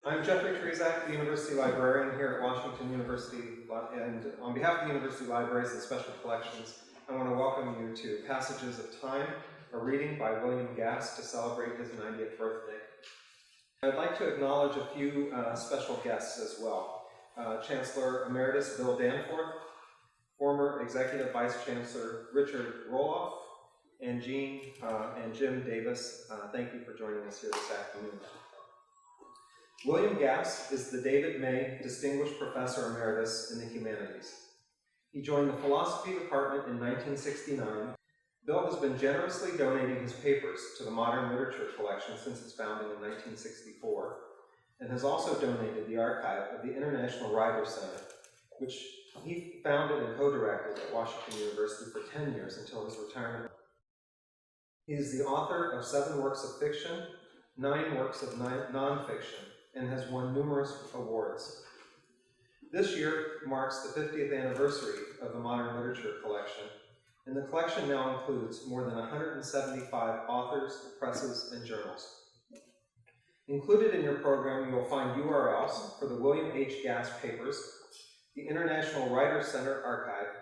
I'm Jeffrey Trezak, the University Librarian here at Washington University, and on behalf of the University Libraries and Special Collections, I want to welcome you to Passages of Time, a reading by William Gass to celebrate his 90th birthday. I'd like to acknowledge a few special guests as well. Chancellor Emeritus Bill Danforth, former Executive Vice Chancellor Richard Roloff, and Jean and Jim Davis. Thank you for joining us here this afternoon. William Gass is the David May Distinguished Professor Emeritus in the Humanities. He joined the Philosophy Department in 1969. Bill has been generously donating his papers to the Modern Literature Collection since its founding in 1964, and has also donated the archive of the International Writers Center, which he founded and co-directed at Washington University for 10 years until his retirement. He is the author of 7 works of fiction, 9 works of nonfiction, and has won numerous awards. This year marks the 50th anniversary of the Modern Literature Collection, and the collection now includes more than 175 authors, presses, and journals. Included in your program, you will find URLs for the William H. Gass papers, the International Writers Center archive,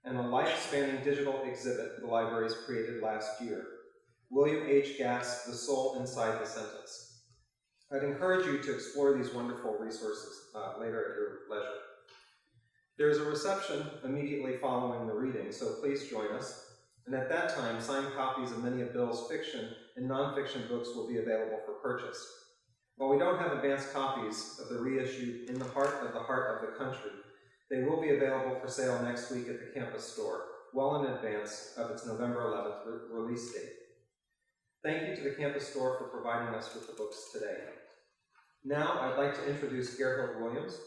and a life-spanning digital exhibit the library has created last year, William H. Gass, The Soul Inside the Sentence. I'd encourage you to explore these wonderful resources later at your leisure. There is a reception immediately following the reading, so please join us. And at that time, signed copies of many of Bill's fiction and nonfiction books will be available for purchase. While we don't have advanced copies of the reissue In the Heart of the Country, they will be available for sale next week at the campus store, well in advance of its November 11th release date. Thank you to the campus store for providing us with the books today. Now I'd like to introduce Gerhild Williams.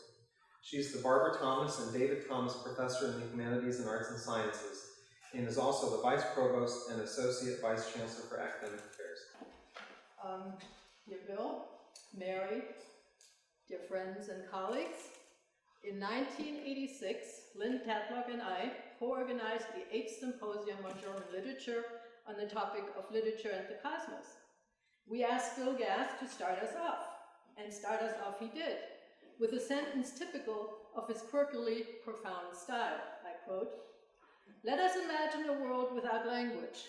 She's the Barbara Thomas and David Thomas Professor in the Humanities and Arts and Sciences, and is also the Vice Provost and Associate Vice Chancellor for Academic Affairs. Dear Bill, Mary, dear friends and colleagues, in 1986, Lynn Tatlock and I co-organized the 8th Symposium on German Literature on the topic of literature and the cosmos. We asked Bill Gass to start us off, and start us off he did, with a sentence typical of his quirkily profound style. I quote, "Let us imagine a world without language,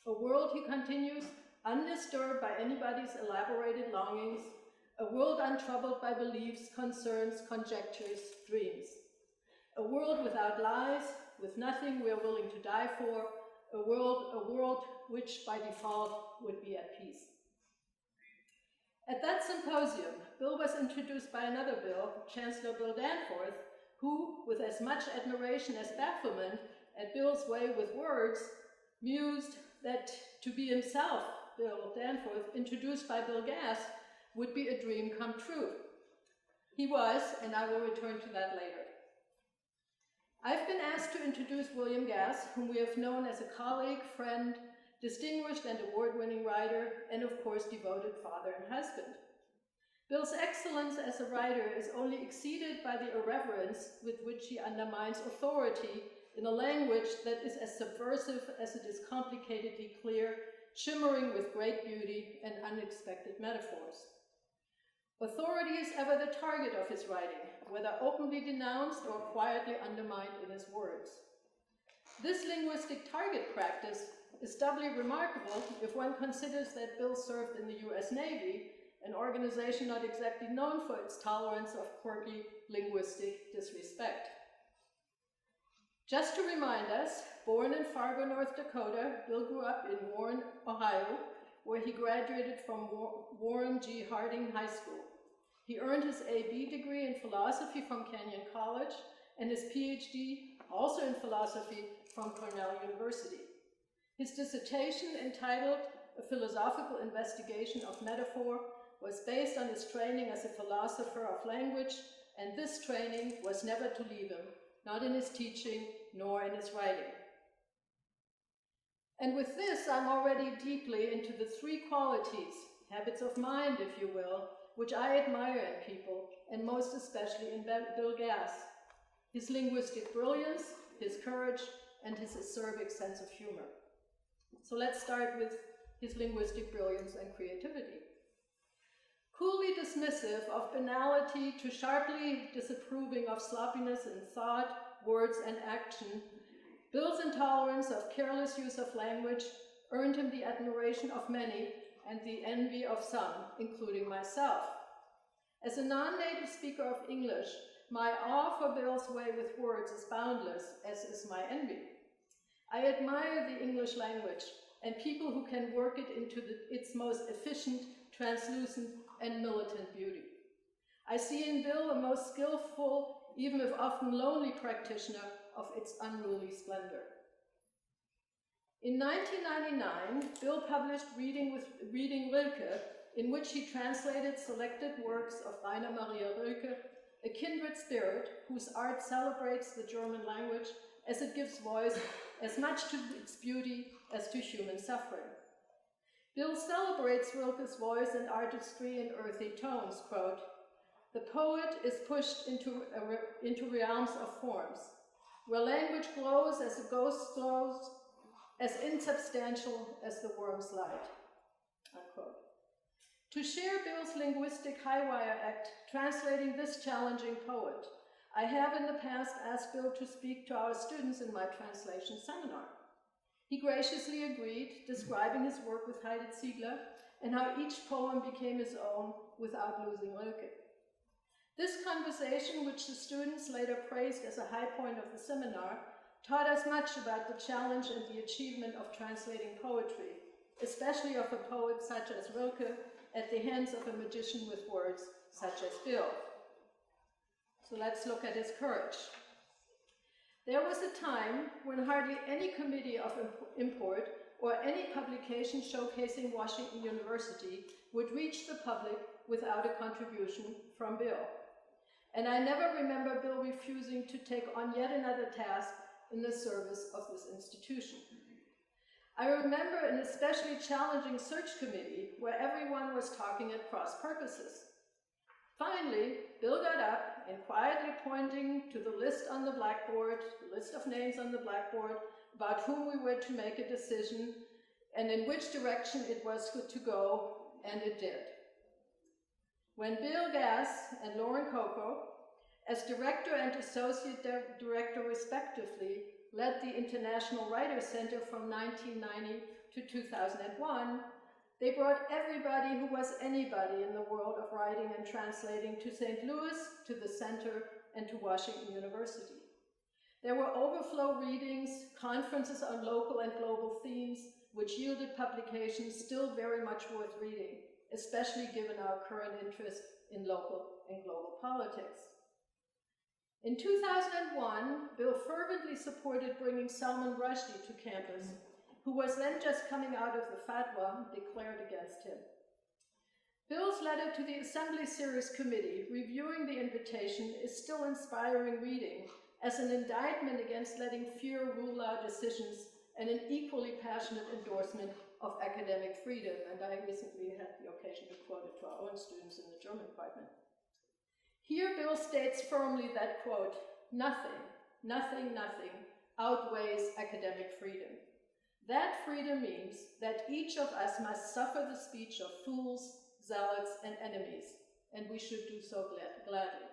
a world," he continues, "undisturbed by anybody's elaborated longings, a world untroubled by beliefs, concerns, conjectures, dreams, a world without lies, with nothing we are willing to die for, a world which by default would be at peace." At that symposium, Bill was introduced by another Bill, Chancellor Bill Danforth, who, with as much admiration as bafflement at Bill's way with words, mused that to be himself, Bill Danforth, introduced by Bill Gass, would be a dream come true. He was, and I will return to that later. I've been asked to introduce William Gass, whom we have known as a colleague, friend, distinguished and award-winning writer, and of course devoted father and husband. Bill's excellence as a writer is only exceeded by the irreverence with which he undermines authority in a language that is as subversive as it is complicatedly clear, shimmering with great beauty and unexpected metaphors. Authority is ever the target of his writing, whether openly denounced or quietly undermined in his words. This linguistic target practice is doubly remarkable if one considers that Bill served in the US Navy, an organization not exactly known for its tolerance of quirky linguistic disrespect. Just to remind us, born in Fargo, North Dakota, Bill grew up in Warren, Ohio, where he graduated from Warren G. Harding High School. He earned his A.B. degree in philosophy from Kenyon College and his Ph.D., also in philosophy, from Cornell University. His dissertation, entitled A Philosophical Investigation of Metaphor, was based on his training as a philosopher of language, and this training was never to leave him, not in his teaching, nor in his writing. And with this, I'm already deeply into the 3 qualities, habits of mind, if you will, which I admire in people, and most especially in Bill Gass: his linguistic brilliance, his courage, and his acerbic sense of humor. So let's start with his linguistic brilliance and creativity. Coolly dismissive of banality to sharply disapproving of sloppiness in thought, words, and action, Bill's intolerance of careless use of language earned him the admiration of many and the envy of some, including myself. As a non-native speaker of English, my awe for Bill's way with words is boundless, as is my envy. I admire the English language and people who can work it into its most efficient, translucent, and militant beauty. I see in Bill a most skillful, even if often lonely practitioner of its unruly splendor. In 1999, Bill published Reading Rilke, in which he translated selected works of Rainer Maria Rilke, a kindred spirit whose art celebrates the German language as it gives voice as much to its beauty as to human suffering. Bill celebrates Rilke's voice and artistry in earthy tones, quote, "The poet is pushed into realms of forms, where language glows as a ghost glows, as insubstantial as the worm's light," unquote. To share Bill's linguistic high-wire act, translating this challenging poet, I have in the past asked Bill to speak to our students in my translation seminar. He graciously agreed, describing his work with Heide Ziegler and how each poem became his own without losing Rilke. This conversation, which the students later praised as a high point of the seminar, taught us much about the challenge and the achievement of translating poetry, especially of a poet such as Rilke, at the hands of a magician with words such as Bill. So let's look at his courage. There was a time when hardly any committee of import or any publication showcasing Washington University would reach the public without a contribution from Bill. And I never remember Bill refusing to take on yet another task in the service of this institution. I remember an especially challenging search committee where everyone was talking at cross purposes. Finally, Bill got up and quietly pointing to the list on the blackboard, the list of names on the blackboard, about whom we were to make a decision and in which direction it was to go, and it did. When Bill Gass and Lauren Coco, as director and associate director respectively, led the International Writers Center from 1990 to 2001, they brought everybody who was anybody in the world of writing and translating to St. Louis, to the center, and to Washington University. There were overflow readings, conferences on local and global themes, which yielded publications still very much worth reading, especially given our current interest in local and global politics. In 2001, Bill fervently supported bringing Salman Rushdie to campus, who was then just coming out of the fatwa declared against him. Bill's letter to the Assembly Series Committee reviewing the invitation is still inspiring reading as an indictment against letting fear rule our decisions and an equally passionate endorsement of academic freedom, and I recently had the occasion to quote it to our own students in the German department. Here Bill states firmly that, quote, "Nothing, nothing, nothing outweighs academic freedom. That freedom means that each of us must suffer the speech of fools, zealots, and enemies, and we should do so gladly."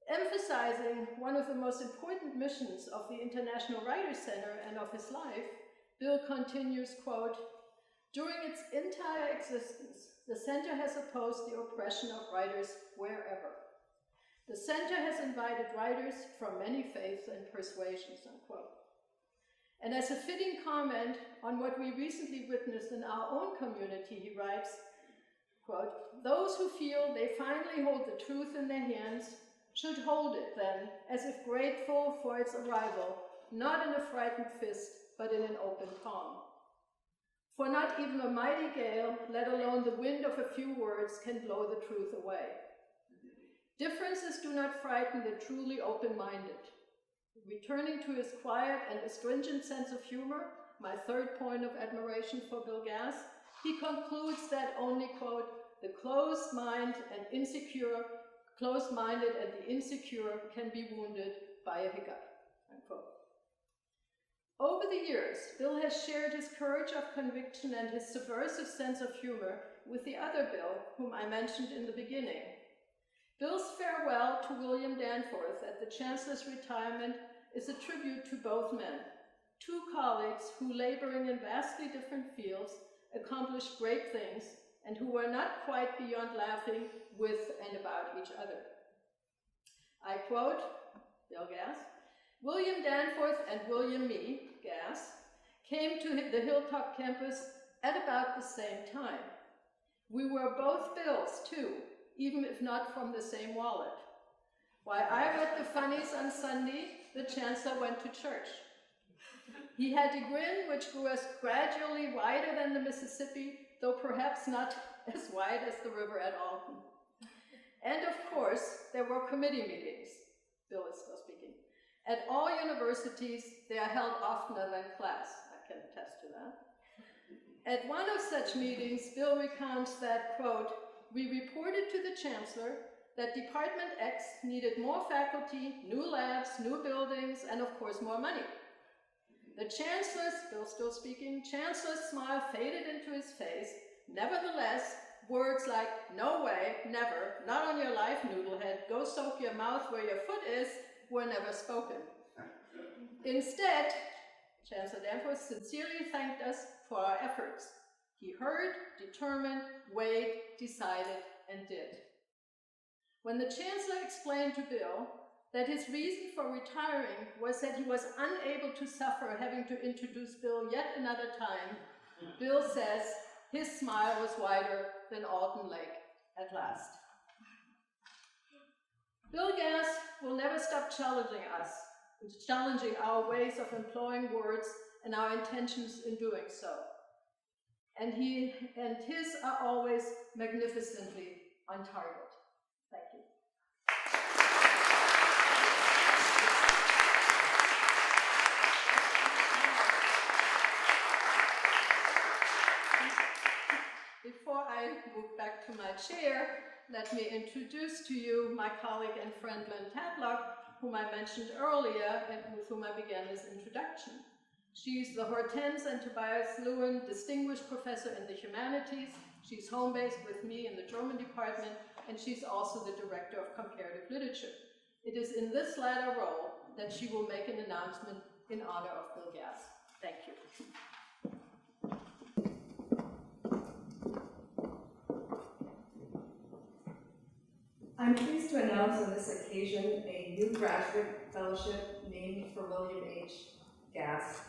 Emphasizing one of the most important missions of the International Writers Center and of his life, Bill continues, quote, "During its entire existence, the center has opposed the oppression of writers wherever. The center has invited writers from many faiths and persuasions," unquote. And as a fitting comment on what we recently witnessed in our own community, he writes, quote, "Those who feel they finally hold the truth in their hands should hold it then, as if grateful for its arrival, not in a frightened fist, but in an open palm. For not even a mighty gale, let alone the wind of a few words, can blow the truth away. Differences do not frighten the truly open-minded." Returning to his quiet and astringent sense of humor, my third point of admiration for Bill Gass, he concludes that only, quote, "the closed-minded and the insecure can be wounded by a hiccup," unquote. Over the years, Bill has shared his courage of conviction and his subversive sense of humor with the other Bill, whom I mentioned in the beginning. Bill's farewell to William Danforth at the Chancellor's retirement is a tribute to both men, two colleagues who, laboring in vastly different fields, accomplished great things and who were not quite beyond laughing with and about each other. I quote Bill Gass, "William Danforth and William Me, Gass, came to the Hilltop campus at about the same time. We were both Bills, too, even if not from the same wallet. While I read the funnies on Sunday, the Chancellor went to church. He had a grin which grew gradually wider than the Mississippi, though perhaps not as wide as the river at Alton. And of course, there were committee meetings," Bill is still speaking. "At all universities, they are held oftener than class." I can attest to that. At one of such meetings, Bill recounts that, quote, "We reported to the Chancellor that Department X needed more faculty, new labs, new buildings, and of course more money. The Chancellor's," Bill still speaking, "Chancellor's smile faded into his face. Nevertheless, words like, 'No way, never, not on your life, noodlehead, go soak your mouth where your foot is,' were never spoken. Instead, Chancellor Danforth sincerely thanked us for our efforts. He heard, determined, weighed, decided, and did." When the Chancellor explained to Bill that his reason for retiring was that he was unable to suffer having to introduce Bill yet another time, Bill says his smile was wider than Alton Lake at last. Bill Gass will never stop challenging our ways of employing words and our intentions in doing so. And his are always magnificently on target. Thank you. Before I move back to my chair, let me introduce to you my colleague and friend Lynn Tatlock, whom I mentioned earlier and with whom I began this introduction. She's the Hortense and Tobias Lewin Distinguished Professor in the Humanities. She's home-based with me in the German department, and she's also the Director of Comparative Literature. It is in this latter role that she will make an announcement in honor of Bill Gass. Thank you. I'm pleased to announce on this occasion a new graduate fellowship named for William H. Gass,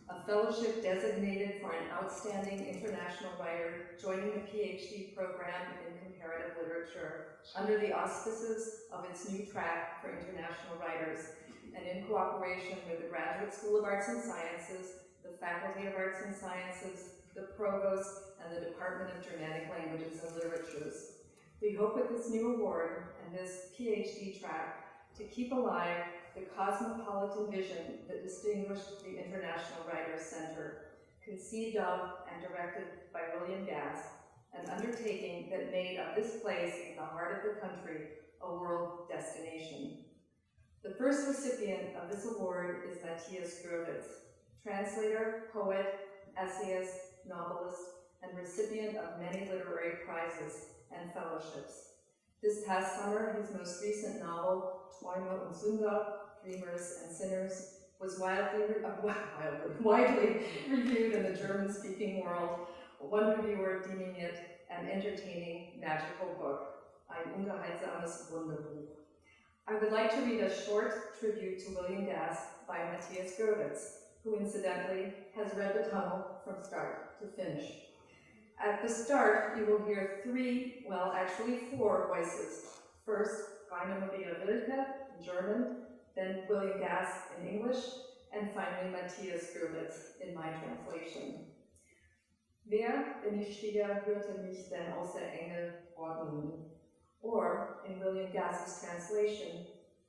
a fellowship designated for an outstanding international writer joining the PhD program in comparative literature under the auspices of its new track for international writers, and in cooperation with the Graduate School of Arts and Sciences, the Faculty of Arts and Sciences, the Provost, and the Department of Germanic Languages and Literatures. We hope with this new award and this PhD track to keep alive the cosmopolitan vision that distinguished the International Writers Center, conceived of and directed by William Gass, an undertaking that made of this place in the heart of the country a world destination. The first recipient of this award is Matthias Gurwitz, translator, poet, essayist, novelist, and recipient of many literary prizes and fellowships. This past summer, his most recent novel, Träume und Sünder, Dreamers and Sinners, was widely reviewed in the German-speaking world, one reviewer deeming it an entertaining, magical book, ein unterhaltsames Wunderbuch. I would like to read a short tribute to William Gass by Matthias Gurwitz, who incidentally has read The Tunnel from start to finish. At the start, you will hear four voices. First, Rainer Maria Rilke in German, then William Gass in English, and finally Matthias Gurwitz in my translation. Wer, wenn ich stehe, hörte mich denn außer Engel ordnen? Or, in William Gass's translation,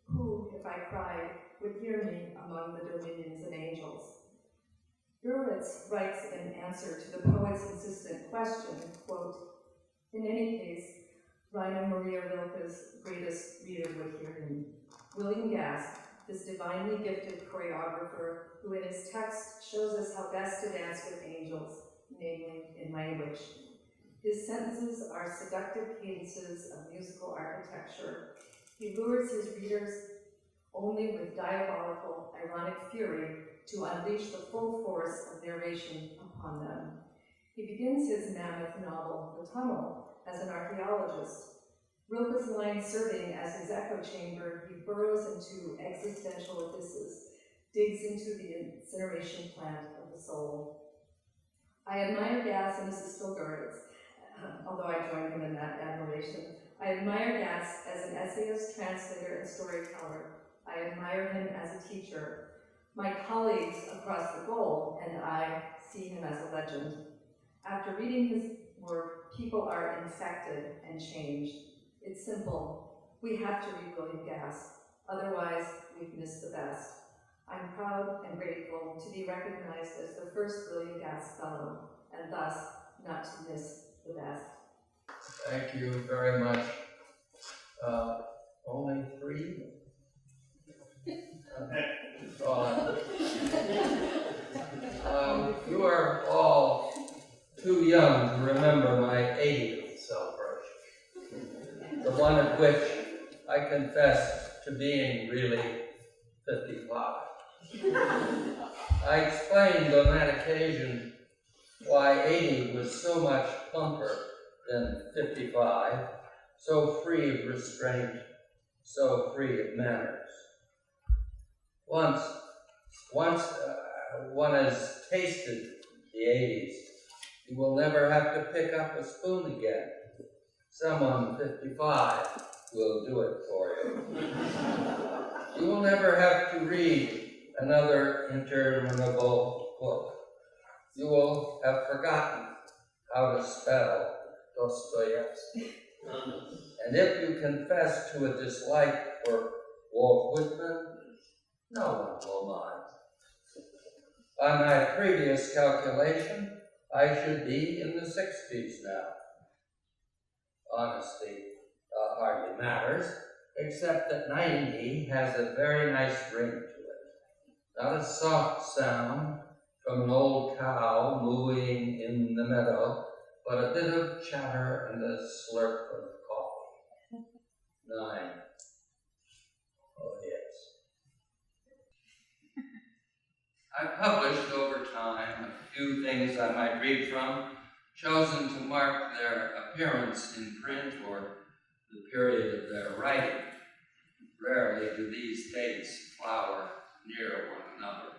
who, if I cried, would hear me among the dominions and angels? Gurwitz writes in answer to the poet's insistent question, quote, in any case, Rainer Maria Rilke's greatest reader would hear him. William Gass, this divinely gifted choreographer who in his text shows us how best to dance with angels, namely in language. His sentences are seductive cadences of musical architecture. He lures his readers only with diabolical, ironic fury to unleash the full force of narration upon them. He begins his mammoth novel, The Tunnel, as an archaeologist. Rilke's line serving as his echo chamber, he burrows into existential abysses, digs into the incineration plant of the soul. I admire Gass and Mrs. Stilgaritz, although I join him in that admiration. I admire Gass as an essayist, translator, and storyteller. I admire him as a teacher. My colleagues across the goal and I see him as a legend. After reading his work, people are infected and changed. It's simple. We have to read William Gass. Otherwise, we've missed the best. I'm proud and grateful to be recognized as the first William Gass Fellow, and thus not to miss the best. Thank you very much. Only 3? You are all too young to remember my 80th celebration, the one at which I confess to being really 55. I explained on that occasion why 80 was so much plumper than 55, so free of restraint, so free of manners. Once one has tasted the 80s, you will never have to pick up a spoon again. Someone 55 will do it for you. You will never have to read another interminable book. You will have forgotten how to spell Dostoevsky. And if you confess to a dislike for Walt Whitman, no one will mind. By my previous calculation, I should be in the 60s now. Honesty hardly matters, except that 90 has a very nice ring to it. Not a soft sound from an old cow mooing in the meadow, but a bit of chatter and a slurp of coffee. 9. Oh, yes. I've published over time a few things I might read from, chosen to mark their appearance in print or the period of their writing. Rarely do these dates flower near one another.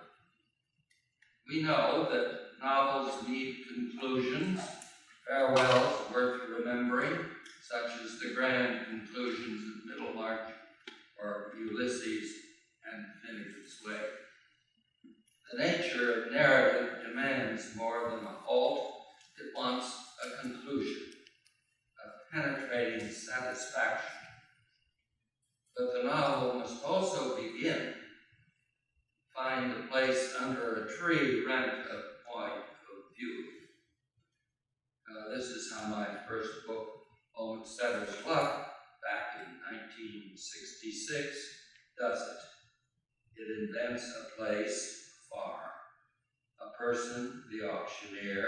We know that novels need conclusions, farewells worth remembering, such as the grand conclusions of Middlemarch or Ulysses and Finnegan's Wake. The nature of narrative demands more than a halt. It wants a conclusion, a penetrating satisfaction. But the novel must also begin. Find a place under a tree, rent a point of view. This is how my first book, Homesteader's Luck, back in 1966, does it. It invents a place, a farm, a person, the auctioneer,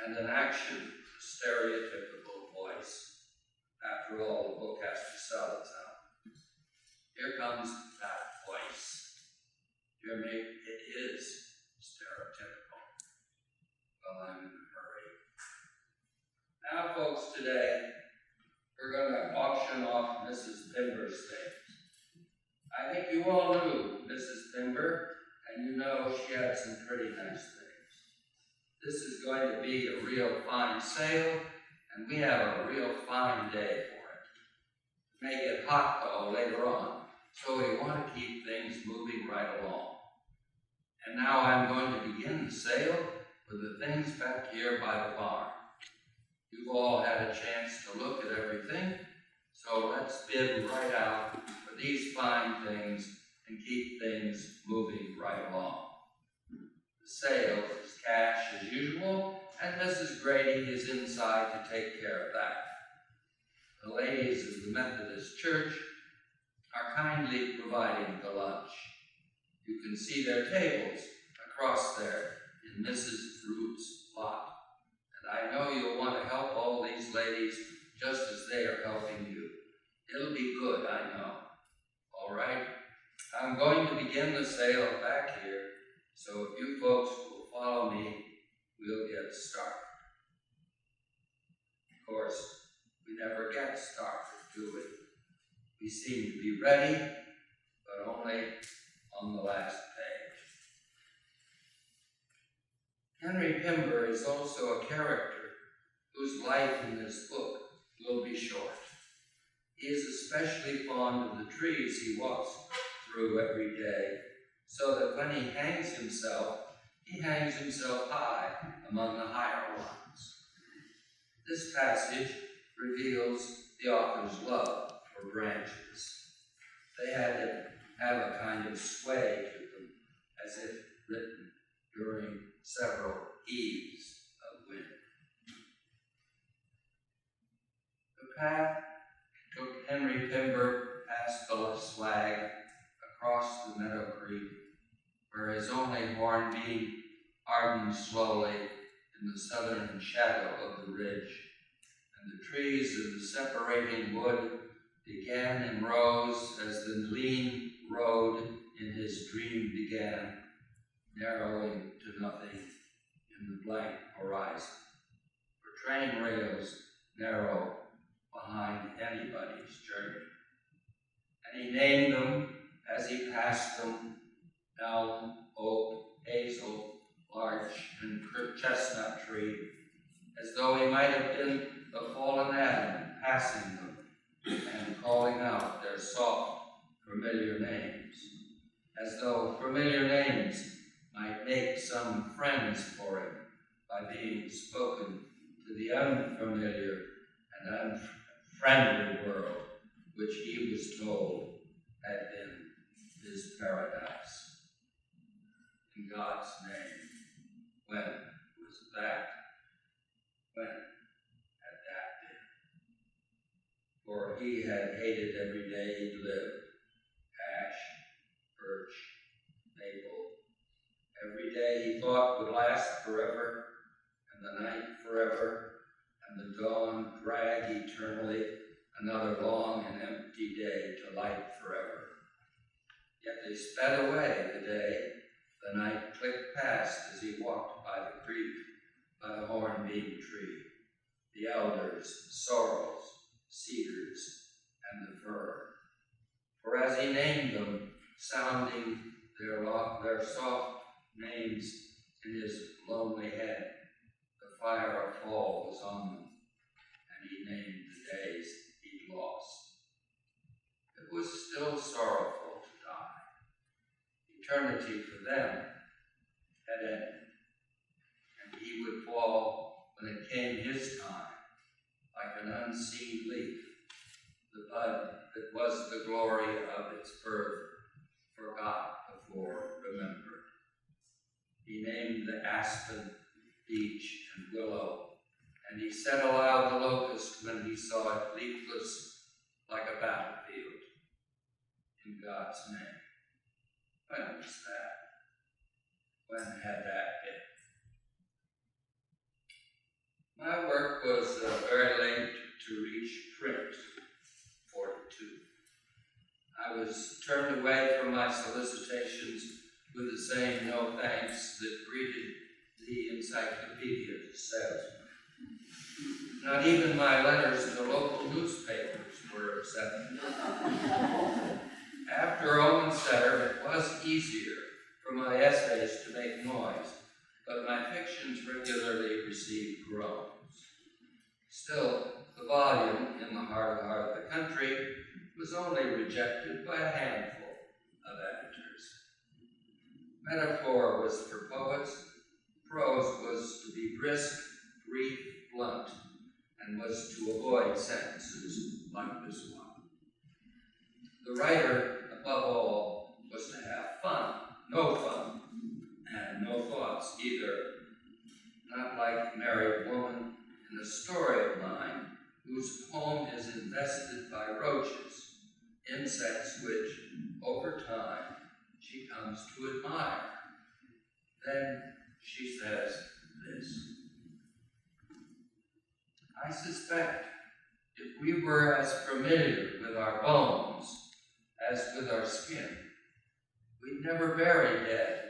and an action, the stereotypical voice. After all, the book has to sell itself. Here comes that voice. Hear me, it is stereotypical. Well, I'm in a hurry. Now, folks, today, we're going to auction off Mrs. Pimber's things. I think you all knew Mrs. Pimber, and you know she had some pretty nice things. This is going to be a real fine sale, and we have a real fine day for it. It may get hot, though, later on, so we want to keep things moving right along. And now I'm going to begin the sale with the things back here by the barn. You've all had a chance to look at everything, so let's bid right out for these fine things and keep things moving right along. The sale is cash as usual, and Mrs. Grady is inside to take care of that. The ladies of the Methodist Church are kindly providing the lunch. You can see their tables across there in Mrs. Root's lot, and I know you'll want to help all these ladies just as they are helping you. It'll be good, I know. All right? I'm going to begin the sale back here, so if you folks will follow me, we'll get started. Of course, we never get started, do we? We seem to be ready, but only on the last page. Henry Pimber is also a character whose life in this book will be short. He is especially fond of the trees he walks through every day, so that when he hangs himself high among the higher ones. This passage reveals the author's love for branches. They had to have a kind of sway to them, as if written during several eves of wind. The path took Henry Pimber past the swag, across the meadow creek, where his only hornbeam hardened slowly in the southern shadow of the ridge, and the trees of the separating wood began in rows as the lean road in his dream began, narrowing to nothing in the blank horizon, for train rails narrow behind anybody's journey. And he named them as he passed them: elm, oak, hazel, larch, and chestnut tree, as though he might have been the fallen Adam passing them and calling out their soft, familiar names, as though familiar names might make some friends for him by being spoken to the unfamiliar and unfriendly world which he was told had been his paradise. In God's name, when was that? When had that been? For he had hated every day he lived: ash, birch, maple. Every day he thought would last forever, and the night forever, and the dawn drag eternally, another long and empty day to light forever. Yet they sped away the day. The night clicked past as he walked by the creek, by the hornbeam tree, the elders, sorrels, cedars, and the fir. For as he named them, sounding their soft names in his lonely head, the fire of fall was on them, and he named the days he'd lost. It was still sorrowful to die. Eternity for them had ended, and he would fall when it came his time, like an unseen leaf, the bud that was the glory of its birth, forgot before remembered. He named the aspen, beech, and willow, and he said aloud the locust when he saw it leafless like a battlefield. In God's name. When was that? When had that been? My work was very late to reach print, 42. I was turned away from my solicitations with the same no thanks that greeted the encyclopedia salesman. Not even my letters to the local newspapers were accepted. After Owensetter, it was easier for my essays to make noise, but my fictions regularly received groans. Still, the volume, In the Heart of the Country, was only rejected by a handful of editors. Metaphor was for poets, prose was to be brisk, brief, blunt, and was to avoid sentences like this one. The writer, above all, was to have fun, no fun, and no thoughts either. Not like a married woman in a story of mine whose home is infested by roaches, insects which, over time, she comes to admire. Then she says this: I suspect if we were as familiar with our bones as with our skin, we'd never bury dead,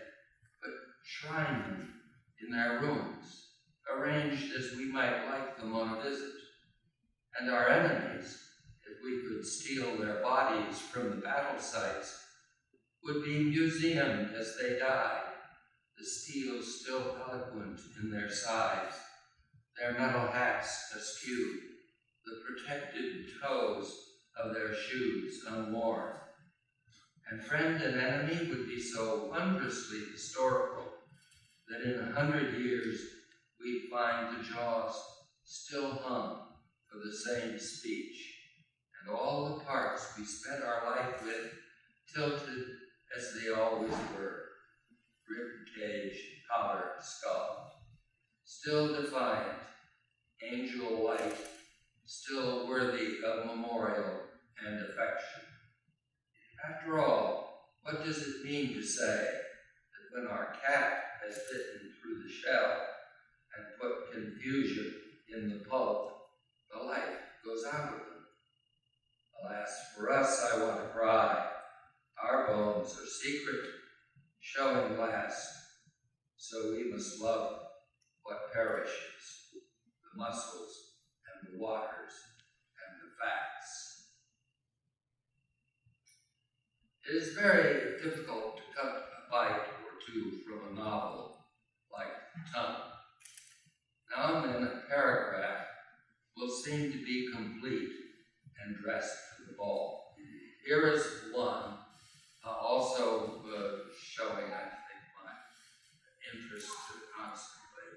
but shrine them in their rooms, arranged as we might like them on a visit. And our enemies, if we could steal their bodies from the battle sites, would be museumed as they died, the steel still eloquent in their sides, their metal hats askew, the protected toes of their shoes unworn. And friend and enemy would be so wondrously historical that in 100 years we'd find the jaws still hung for the same speech, and all the parts we spent our life with tilted as they always were, ribcage, collar, skull, still defiant, angel light, still worthy of memorial and affection. After all, what does it mean to say that when our cat has bitten through the shell and put confusion in the pulp, the life goes out of them? Alas, for us, I want to cry. Our bones are secret, showing last, so we must love what perishes, the muscles and the waters and the fats. It is very difficult to cut a bite or two from a novel like Tongue. Now and then a paragraph will seem to be complete and dressed for the ball. Here is one, also showing, I think, my interest constantly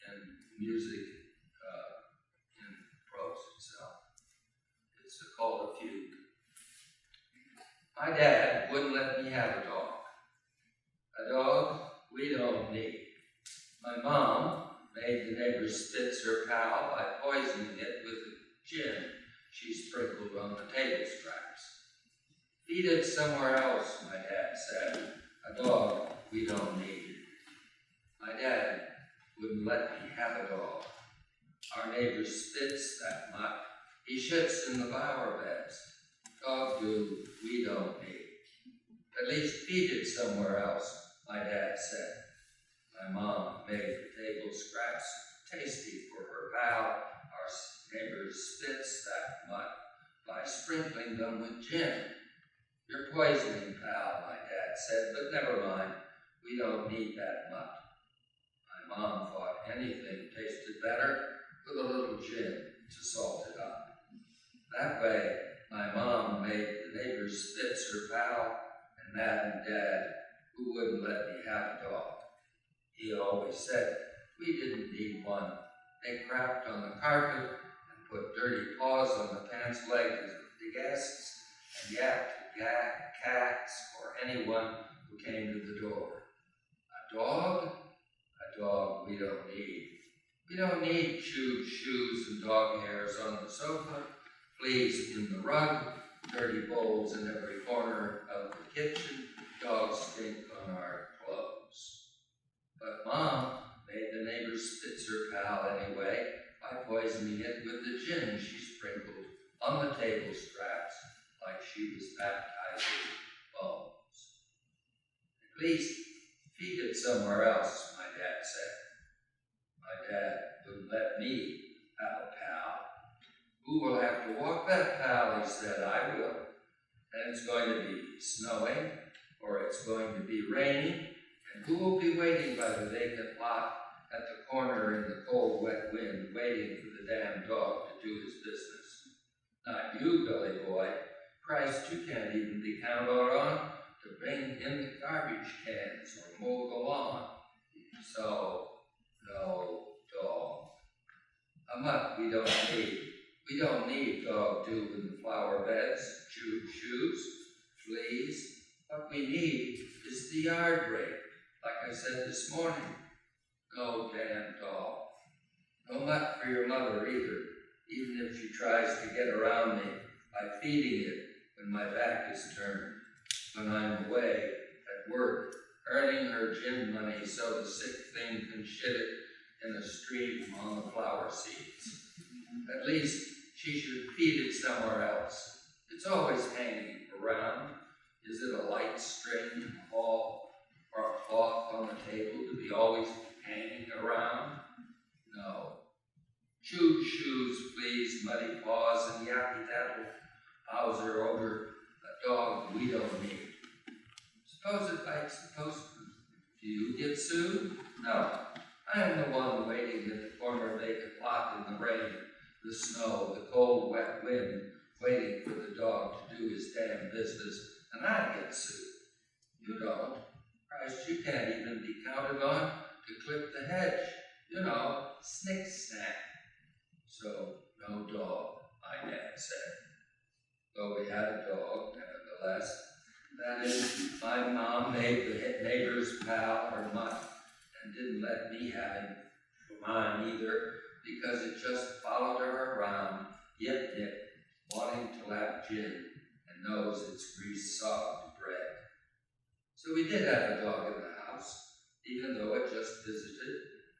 in music, in prose itself. It's called a fugue. My dad wouldn't let me have a dog. A dog we don't need. My mom made the neighbor's Spitzer pal by poisoning it with the gin she sprinkled on the table scraps. Feed it somewhere else, my dad said. A dog we don't need. My dad wouldn't let me have a dog. Our neighbor spits that mutt. He shits in the flower beds. Dog do we don't need. At least feed it somewhere else, my dad said. My mom made the table scraps tasty for her pal. Our neighbor spits that mutt by sprinkling them with gin. You're poisoning, pal, my dad said, but never mind. We don't need that mutt. My mom thought anything tasted better with a little gin to salt it up. That way, my mom made the neighbor's Spitzer pal and maddened Dad, who wouldn't let me have a dog. He always said we didn't need one. They crapped on the carpet and put dirty paws on the pants legs of the guests and yapped at cats or anyone who came to the door. A dog? A dog we don't need. We don't need chewed shoes and dog hairs on the sofa, fleas in the rug, dirty bowls in every corner of the kitchen, dog stink on our clothes. But Mom made the neighbor's Spitzer pal anyway by poisoning it with the gin she sprinkled on the table scraps like she was baptizing bones. At least feed it somewhere else, my dad said. My dad wouldn't let me have a pal. Who will have to walk that pal, he said. I will. And it's going to be snowing, or it's going to be raining, and who will be waiting by the vacant lot at the corner in the cold, wet wind, waiting for the damn dog to do his business? Not you, Billy boy. Christ, you can't even be counted on to bring in the garbage cans or mow the lawn. So, no dog. A mutt we don't need. We don't need dog do in the flower beds, chewed shoes, fleas. What we need is the yard rake, like I said this morning. No damn dog. No mutt for your mother either, even if she tries to get around me by feeding it when my back is turned, when I'm away at work, earning her gin money so the sick thing can shit it in a stream on the flower seeds. At least she should feed it somewhere else. It's always hanging around. Is it a light string in the hall or a cloth on the table to be always hanging around? No. Chewed shoes, please, muddy paws, and yappy tattle Bowser over a dog we don't need. Suppose it bites the postman. Do you get sued? No. I am the one waiting at the corner vacant lot in the rain, the snow, the cold, wet wind, waiting for the dog to do his damn business, and I get sued. You don't. Christ, you can't even be counted on to clip the hedge. You know, snick snack. So, no dog, my dad said. Though we had a dog, nevertheless. That is, my mom made the neighbor's pal her mutt and didn't let me have him for mine either, because it just followed her around, yip yip, wanting to lap gin and knows it's grease-sogged bread. So we did have a dog in the house, even though it just visited,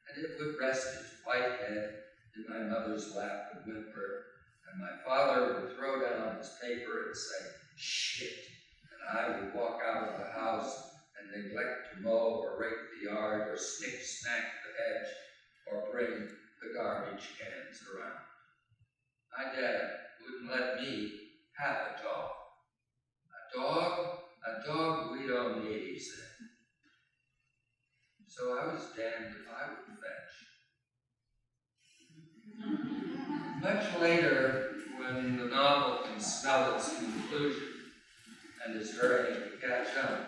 and it would rest its white head in my mother's lap and whimper, and my father would throw down his paper and say, shit, and I would walk out of the house and neglect to mow or rake the yard or snick-snack the hedge or bring the garbage cans around. My dad wouldn't let me have a dog. A dog we don't need, he said. So I was damned if I would fetch. Much later, when the novel can smell its conclusion and is hurrying to catch up,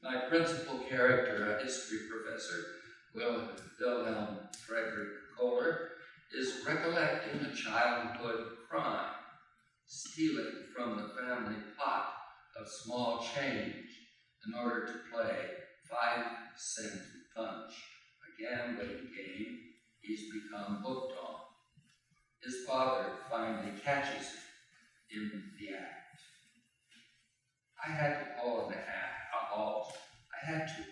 my principal character, a history professor, Wilhelm Frederick Kohler, is recollecting a childhood crime, stealing from the family pot of small change in order to play 5-cent punch, a gambling game he's become hooked on. His father finally catches him in the act. I had to call an a halt. I had to.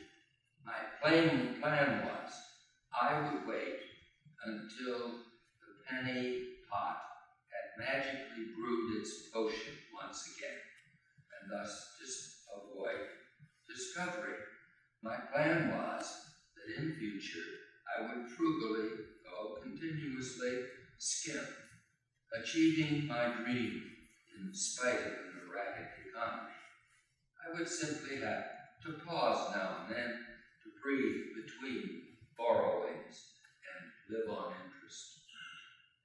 My plain plan was I would wait until the penny pot had magically brewed its potion once again, and thus avoid discovery. My plan was that in future I would frugally, though continuously, skim, achieving my dream in spite of an erratic economy. I would simply have to pause now and then to breathe between borrowings and live on interest.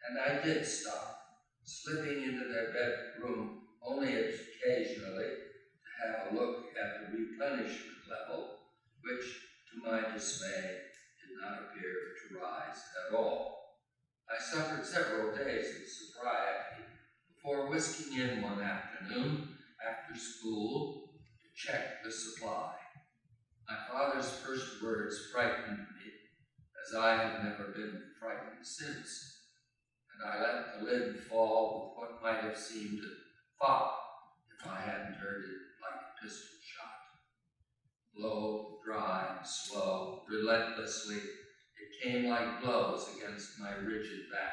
And I did stop, slipping into their bedroom only occasionally to have a look at the replenishment level, which, to my dismay, did not appear to rise at all. I suffered several days of sobriety before whisking in one afternoon after school to check the supply. My father's first words frightened me, as I have never been frightened since, and I let the lid fall with what might have seemed a thought if I hadn't heard it like a pistol shot. Low, dry, slow, relentlessly, it came like blows against my rigid back.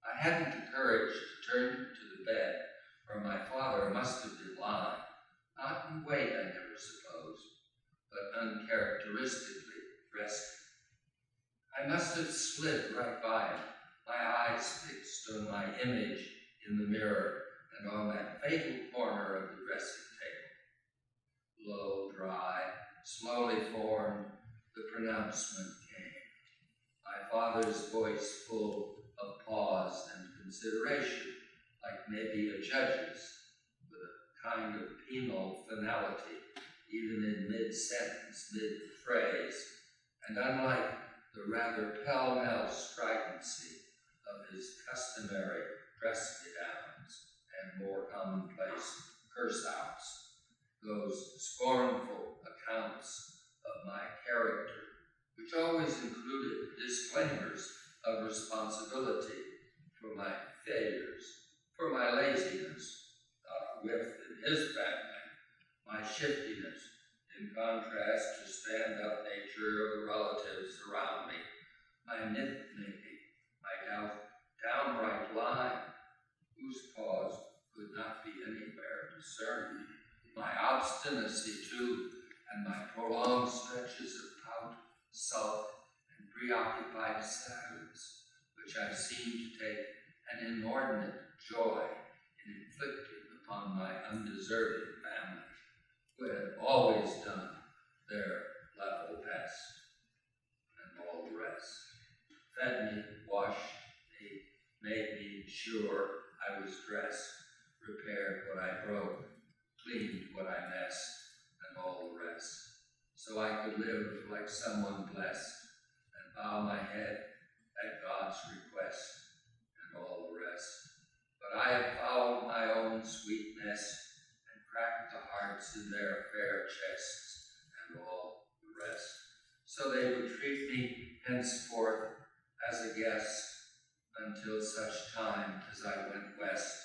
I hadn't the courage to turn to the bed where my father must have been lying, not in weight, I never supposed, but uncharacteristically resting. I must have slid right by him, my eyes fixed on my image in the mirror and on that fatal corner of the dressing table. Low, dry, slowly formed, the pronouncement came. My father's voice full of pause and consideration, like maybe a judge's, with a kind of penal finality, even in mid-sentence, mid-phrase, and unlike the rather pell-mell stridency of his customary dress-downs and more commonplace curse-outs, those scornful accounts of my character, which always included disclaimers of responsibility for my failures, for my laziness, not a whiff in his family, my shiftiness, in contrast to stand-up nature of the relatives around me, my myth-making, have downright line, whose cause could not be anywhere discerned. My obstinacy too, and my prolonged stretches of pout, sulk, and preoccupied silence, which I seemed to take an inordinate joy in inflicting upon my undeserving family, who had always done their level best, and all the rest. Fed me, washed me, made me sure I was dressed, repaired what I broke, cleaned what I messed, and all the rest, so I could live like someone blessed, and bow my head at God's request, and all the rest. But I have fouled my own sweetness, and cracked the hearts in their fair chests, and all the rest, so they would treat me henceforth as a guest, until such time as I went west,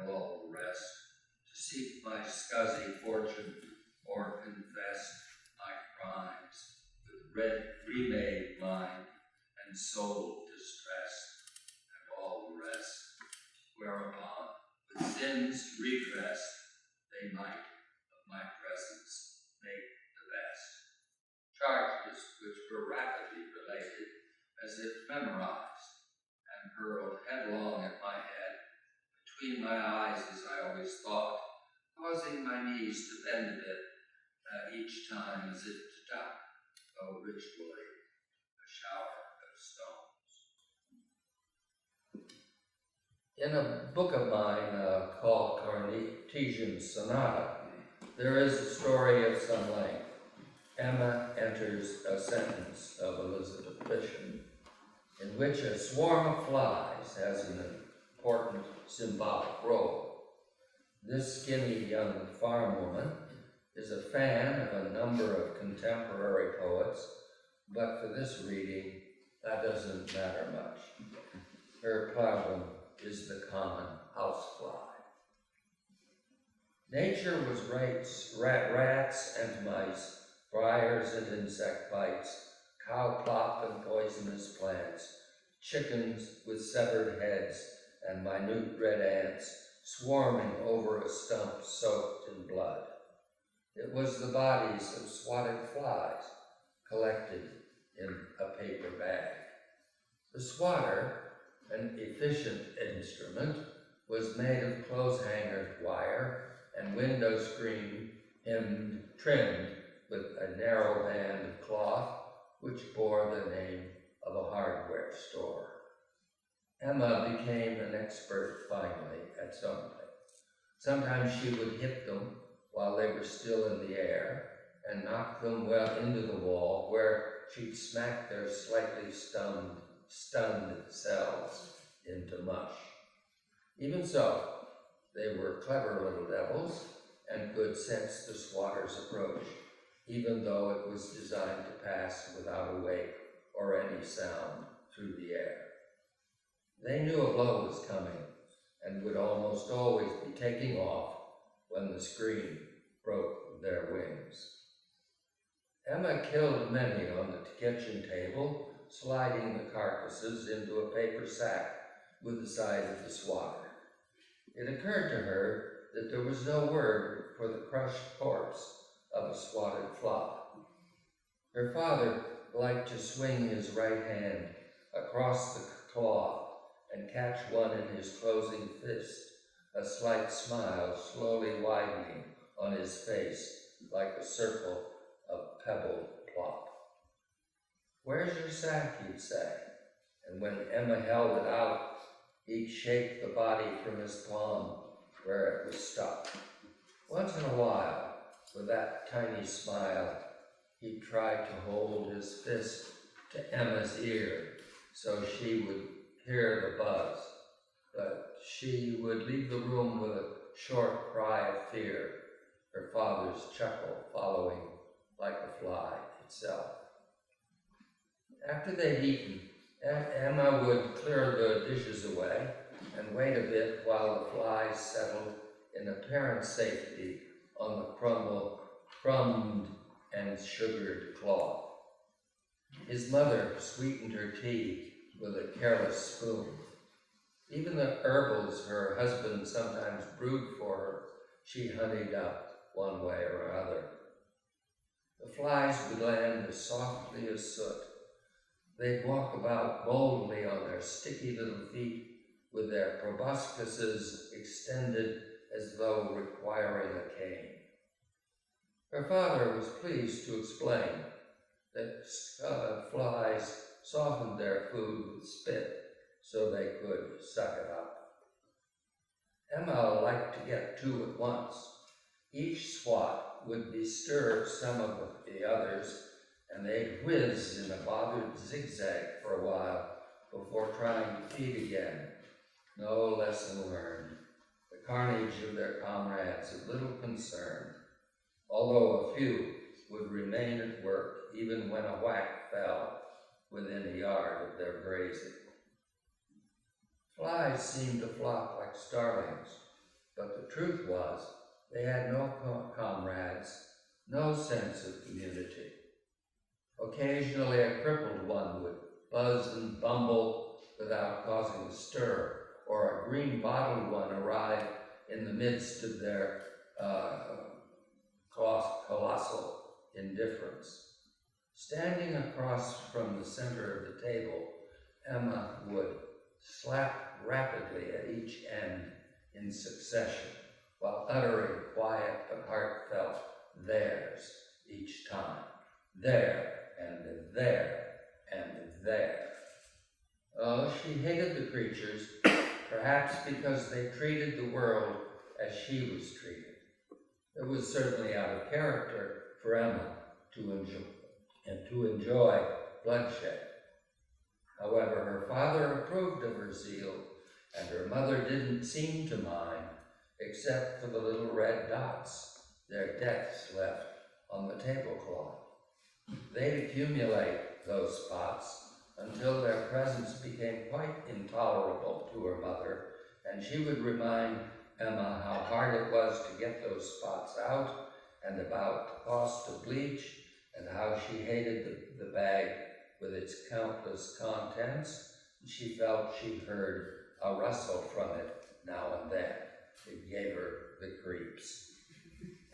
and all the rest, to seek my scuzzy fortune, or confess my crimes with remade mind and soul distressed, and all the rest, whereupon, with sins redressed, they might of my presence make the best. Charges which were rapidly related, as if memorized, and hurled headlong at my head, between my eyes as I always thought, causing my knees to bend a bit, each time as if to duck, though ritually, a shower of stones. In a book of mine called Cartesian Sonata, there is a story of some length. Emma enters a sentence of Elizabeth Bishop, in which a swarm of flies has an important symbolic role. This skinny young farm woman is a fan of a number of contemporary poets, but for this reading, that doesn't matter much. Her problem is the common housefly. Nature was rats and mice, briars and insect bites, cow plop and poisonous plants, chickens with severed heads, and minute red ants swarming over a stump soaked in blood. It was the bodies of swatted flies collected in a paper bag. The swatter, an efficient instrument, was made of clothes-hanger wire and window screen trimmed with a narrow band of cloth which bore the name of a hardware store. Emma became an expert finally at something. Sometimes she would hit them while they were still in the air and knock them well into the wall, where she'd smack their slightly stunned cells into mush. Even so, they were clever little devils and could sense the swatter's approach, even though it was designed to pass without a wake or any sound through the air. They knew a blow was coming and would almost always be taking off when the scream broke their wings. Emma killed many on the kitchen table, sliding the carcasses into a paper sack with the side of the swatter. It occurred to her that there was no word for the crushed corpse of a swatted fly. Her father liked to swing his right hand across the cloth and catch one in his closing fist, a slight smile slowly widening on his face like a circle of pebbled plop. "Where's your sack?" he'd say, and when Emma held it out, he'd shake the body from his palm where it was stuck. Once in a while, with that tiny smile, he tried to hold his fist to Emma's ear so she would hear the buzz, but she would leave the room with a short cry of fear, her father's chuckle following like a fly itself. After they'd eaten, Emma would clear the dishes away and wait a bit while the flies settled in apparent safety on the crumbed and sugared cloth. His mother sweetened her tea with a careless spoon. Even the herbals her husband sometimes brewed for her, she honeyed up one way or other. The flies would land as softly as soot. They'd walk about boldly on their sticky little feet with their proboscises extended as though requiring a cane. Her father was pleased to explain that flies softened their food with spit so they could suck it up. Emma liked to get two at once. Each swat would bestir some of the others, and they'd whiz in a bothered zigzag for a while before trying to feed again. No lesson learned. The carnage of their comrades of little concern, although a few would remain at work even when a whack fell within a yard of their grazing. Flies seemed to flock like starlings, but the truth was they had no comrades, no sense of community. Occasionally a crippled one would buzz and bumble without causing a stir, or a green-bottled one arrive in the midst of their colossal indifference. Standing across from the center of the table, Emma would slap rapidly at each end in succession, while uttering quiet but heartfelt theirs each time. There, and there, and there. Oh, she hated the creatures, perhaps because they treated the world as she was treated. It was certainly out of character for Emma to enjoy bloodshed. However, her father approved of her zeal, and her mother didn't seem to mind, except for the little red dots their deaths left on the tablecloth. They'd accumulate those spots until their presence became quite intolerable to her mother, and she would remind Emma how hard it was to get those spots out, and about the cost of bleach, and how she hated the bag with its countless contents. She felt she heard a rustle from it now and then. It gave her the creeps.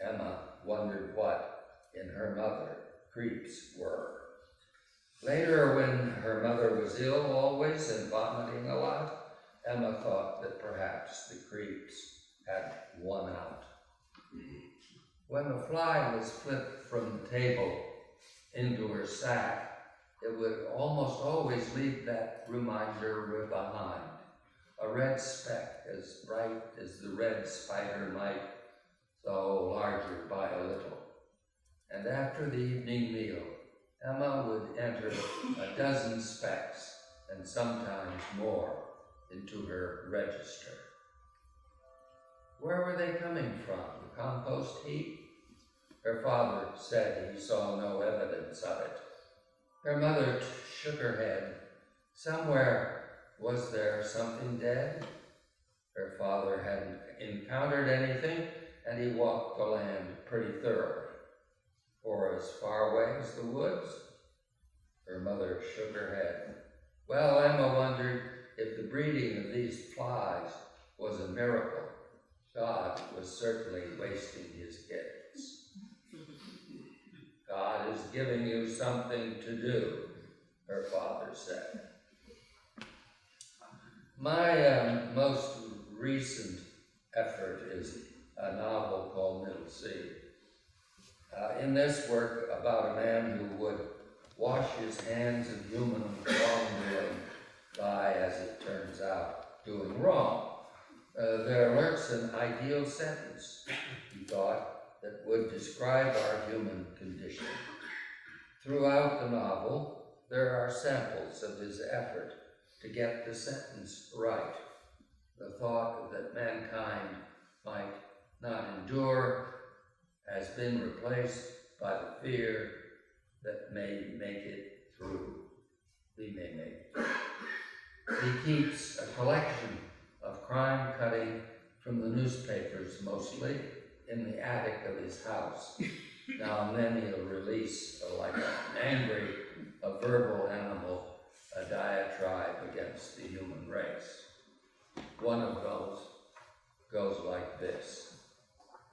Emma wondered what, in her mother, creeps were. Later, when her mother was ill always and vomiting a lot, Emma thought that perhaps the creeps had won out. When the fly was flipped from the table into her sack, it would almost always leave that reminder behind, a red speck as bright as the red spider might, though larger by a little. And after the evening meal, Emma would enter a dozen specks, and sometimes more, into her register. Where were they coming from? The compost heap? Her father said he saw no evidence of it. Her mother shook her head. Somewhere, was there something dead? Her father hadn't encountered anything, and he walked the land pretty thoroughly. Or as far away as the woods? Her mother shook her head. Well, Emma wondered if the breeding of these flies was a miracle. God was certainly wasting his gifts. God is giving you something to do, her father said. My most recent effort is a novel called Middle Sea. In this work, about a man who would wash his hands of human wrongdoing by, as it turns out, doing wrong, there lurks an ideal sentence, he thought, that would describe our human condition. Throughout the novel, there are samples of his effort to get the sentence right. The thought that mankind might not endure has been replaced by the fear that may make it through. We may make it through. He keeps a collection of crime cutting from the newspapers, mostly, in the attic of his house. Now and then he'll release, like an angry, a verbal animal, a diatribe against the human race. One of those goes like this.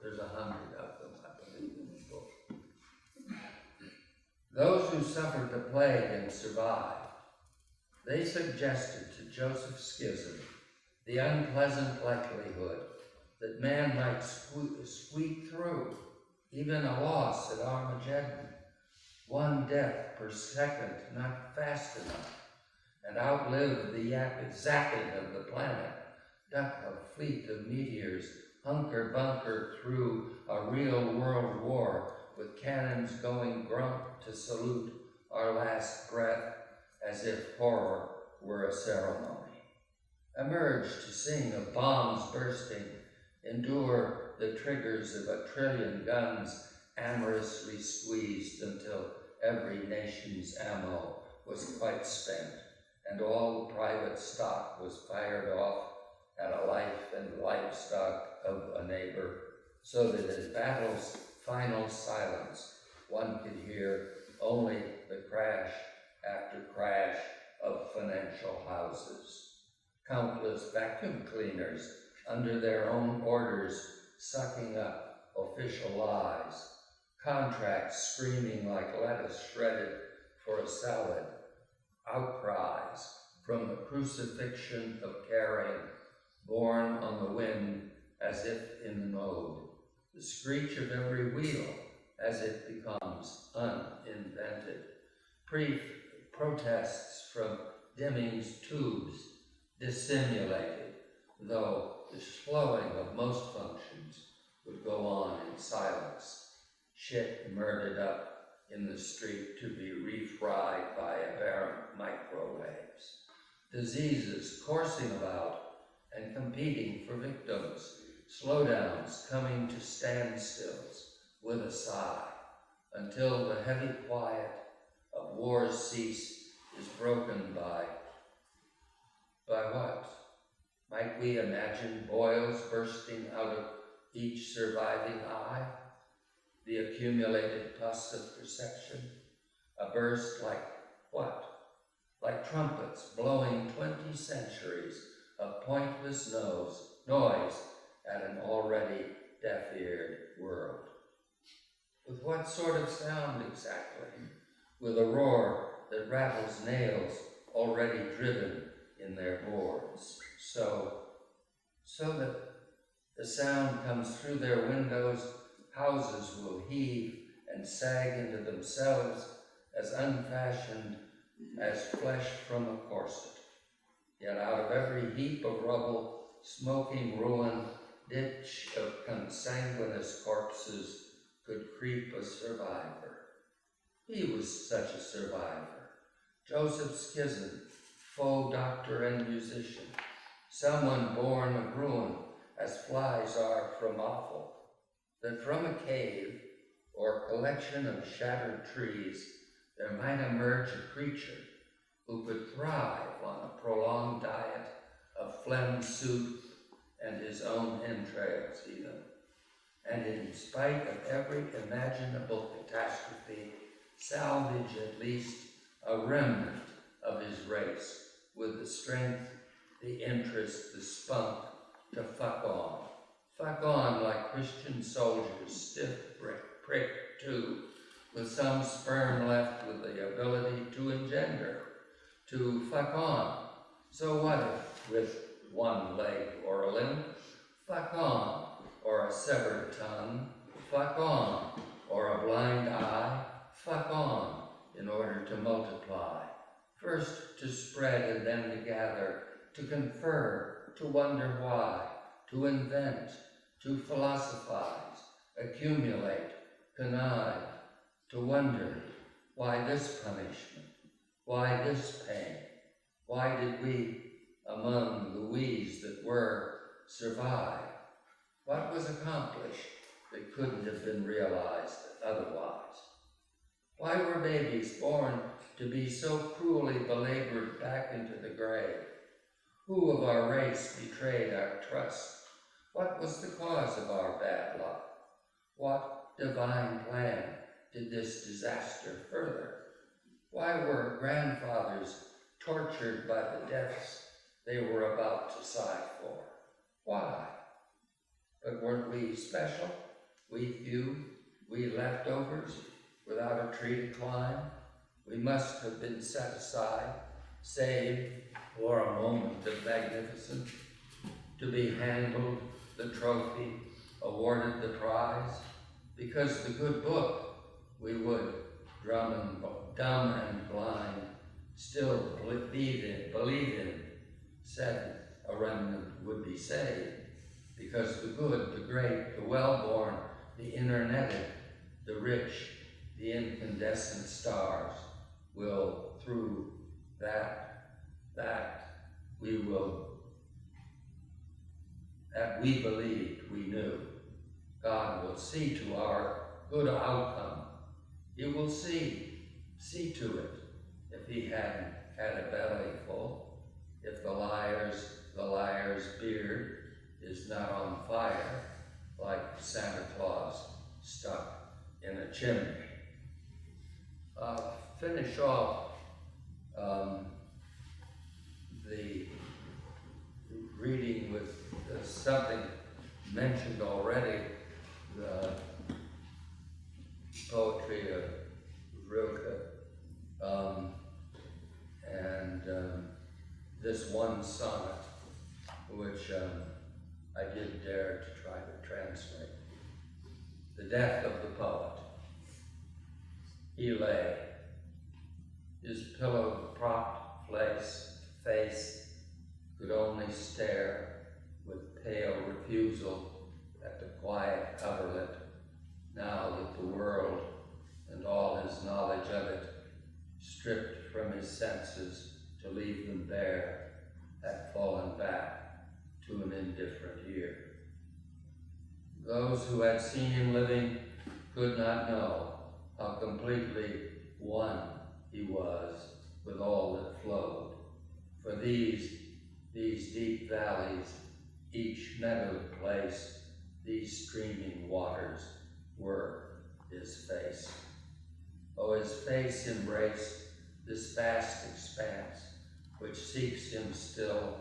There's 100 of them, I believe, in the book. Those who suffered the plague and survived, they suggested to Joseph Schism the unpleasant likelihood that man might squeak through, even a loss at Armageddon, one death per second not fast enough, and outlive the zapping of the planet, duck a fleet of meteors, hunker bunker through a real world war with cannons going grump to salute our last breath as if horror were a ceremony. Emerge to sing of bombs bursting, endure the triggers of 1 trillion guns amorously squeezed until every nation's ammo was quite spent and all the private stock was fired off at a life and livestock of a neighbor, so that in battle's final silence one could hear only the crash after crash of financial houses. Countless vacuum cleaners under their own orders sucking up official lies, contracts screaming like lettuce shredded for a salad, outcries from the crucifixion of caring, borne on the wind as if in mode, the screech of every wheel as it becomes uninvented, protests from Deming's tubes dissimulated, though the slowing of most functions would go on in silence, shit murdered up in the street to be refried by aberrant microwaves, diseases coursing about and competing for victims, slowdowns coming to standstills with a sigh, until the heavy quiet of war's cease is broken by what? Might we imagine boils bursting out of each surviving eye? The accumulated pus of perception, a burst like what? Like trumpets blowing 20 centuries of pointless noise at an already deaf-eared world. With what sort of sound exactly? With a roar that rattles nails already driven in their boards, so that the sound comes through their windows, houses will heave and sag into themselves as unfashioned as flesh from a corset. Yet out of every heap of rubble, smoking ruin, ditch of consanguineous corpses could creep a survivor. He was such a survivor. Joseph Schism, faux doctor and musician, someone born of ruin as flies are from offal, that from a cave or collection of shattered trees there might emerge a creature who could thrive on a prolonged diet of phlegm soup and his own entrails even, and in spite of every imaginable catastrophe, salvage at least a remnant of his race with the strength, the interest, the spunk to fuck on like Christian soldiers, stiff pricked too, with some sperm left with the ability to engender, to fuck on. So what if with one leg or a limb? Fuck on, or a severed tongue, fuck on, or a blind eye, fuck on, in order to multiply. First to spread and then to gather, to confer, to wonder why, to invent, to philosophize, accumulate, connive, to wonder, why this punishment? Why this pain? Why did we, among the we's that were, survive? What was accomplished that couldn't have been realized otherwise? Why were babies born to be so cruelly belabored back into the grave? Who of our race betrayed our trust? What was the cause of our bad luck? What divine plan did this disaster further? Why were grandfathers tortured by the deaths they were about to sigh for. Why? But weren't we special? We few, we leftovers, without a tree to climb? We must have been set aside, saved for a moment of magnificence, to be handled the trophy, awarded the prize, because the good book we would, dumb and blind, still believe in, said a remnant would be saved, because the good, the great, the well-born, the internetted, the rich, the incandescent stars will, through that we believed we knew. God will see to our good outcome. He will see to it. If he hadn't had a belly full, if the liar's beard is not on fire like Santa Claus stuck in a chimney. Finish off the reading with something mentioned already, the poetry of Rilke, and this one sonnet, which I did dare to try to translate. The death of the poet. He lay, his pillow-propped face could only stare with pale refusal at the quiet coverlet, now that the world and all his knowledge of it, stripped from his senses to leave them bare, had fallen back to an indifferent ear. Those who had seen him living could not know how completely one he was with all that flowed. For these deep valleys, each meadowed place, these streaming waters were his face. Oh, his face embraced this vast expanse, which seeks him still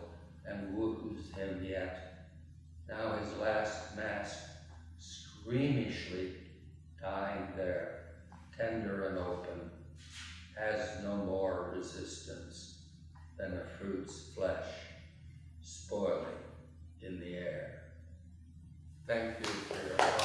and woos him yet. Now his last mask, screamishly dying there, tender and open, has no more resistance than a fruit's flesh spoiling in the air. Thank you for your